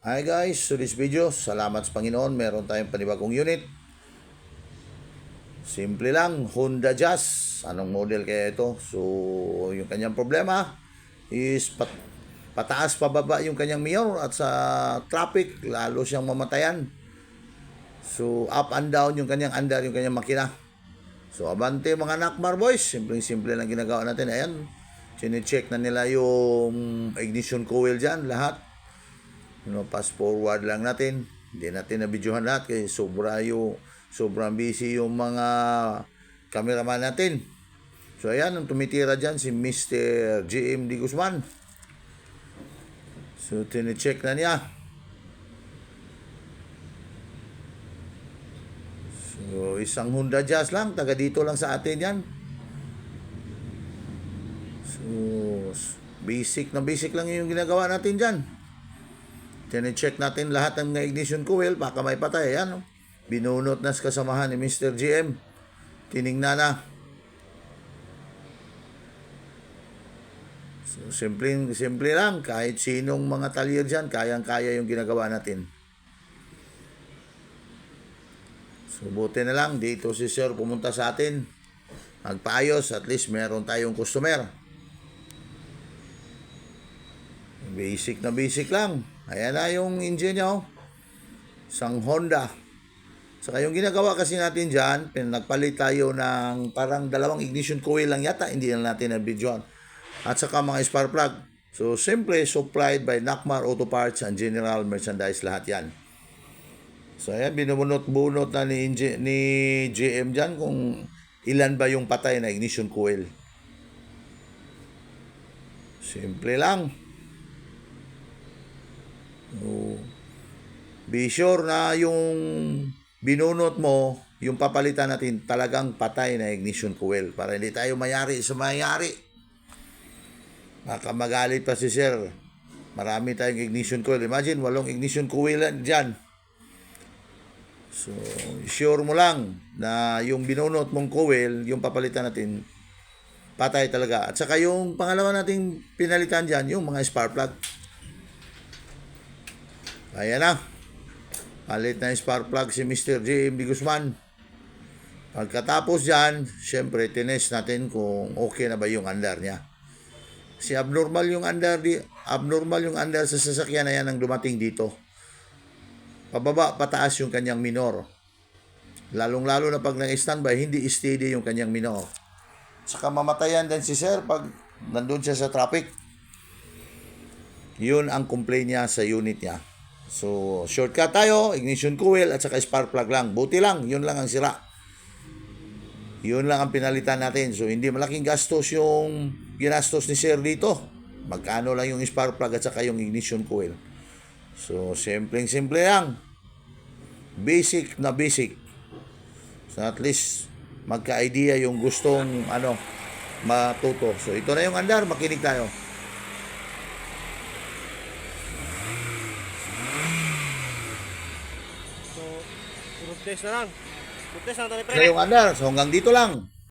Hi guys, so this video, salamat sa Panginoon, meron tayong panibagong unit. Simple lang, Honda Jazz. Anong model kaya ito? So, yung kanyang problema is pataas pababa yung kanyang mirror at sa traffic, lalo siyang mamatayan. So, up and down yung kanyang andar, yung kanyang makina. So, abante mga Nakmar boys, simple lang ginagawa natin. Ayan, chine-check na nila yung ignition coil dyan, lahat. Pass forward lang natin. Hindi natin nabidyohan lahat kasi sobrang busy yung mga cameraman natin. So ayan, ang tumitira dyan si Mr. GM D. Guzman. So tine-check na niya. So isang Honda Jazz lang, taga dito lang sa atin yan. So basic lang yung ginagawa natin dyan. Tine-check natin lahat ng ignition coil, baka may patay. Ayan, no? Binunot na sa kasamahan ni Mr. GM. Tiningnan na. So, simple lang. Kahit sinong mga talyer dyan, kayang-kaya yung ginagawa natin. So, buti na lang. Dito si Sir pumunta sa atin. Magpaayos. At least meron tayong customer. Basic lang. Ayan na yung engine niya. Isang Honda. Saka yung ginagawa kasi natin dyan, nagpalit tayo ng parang dalawang ignition coil lang yata. Hindi na natin na-videoan. At saka mga spark plug. So, simple, supplied by Nakmar Auto Parts and General Merchandise. Lahat yan. So, ayan, binubunot-bunot na ni GM dyan kung ilan ba yung patay na ignition coil. Simple lang. So, be sure na yung binunot mo, yung papalitan natin talagang patay na ignition coil para hindi tayo mayari sa mayari. Baka magalit pa si Sir. Marami tayong ignition coil. Imagine, 8 ignition coil dyan. So, sure mo lang na yung binunot mong coil, yung papalitan natin, patay talaga. At saka yung pangalawa nating pinalitan dyan, yung mga spark plug. Ayan na. Palit na yung spark plug si Mr. JM D. Guzman. Pagkatapos dyan, syempre, tinest natin kung okay na ba yung andar niya. Kasi abnormal yung andar sa sasakyan na yan ang dumating dito. Pababa, pataas yung kanyang minor. Lalong-lalo na pag nang-standby, hindi steady yung kanyang minor. Saka mamatayan din si Sir pag nandun siya sa traffic. Yun ang complaint niya sa unit niya. So, shortcut tayo, ignition coil at saka spark plug lang. Buti lang, yun lang ang sira. Yun lang ang pinalitan natin. So, hindi malaking gastos yung ginastos ni Sir dito. Magkano lang yung spark plug at saka yung ignition coil. So, simple lang. Basic na basic. So, at least, magka-idea yung gustong matuto. So, ito na yung andar. Makinig tayo. Test na lang. Test na tayo, Ito na yung andar. So, hanggang dito lang.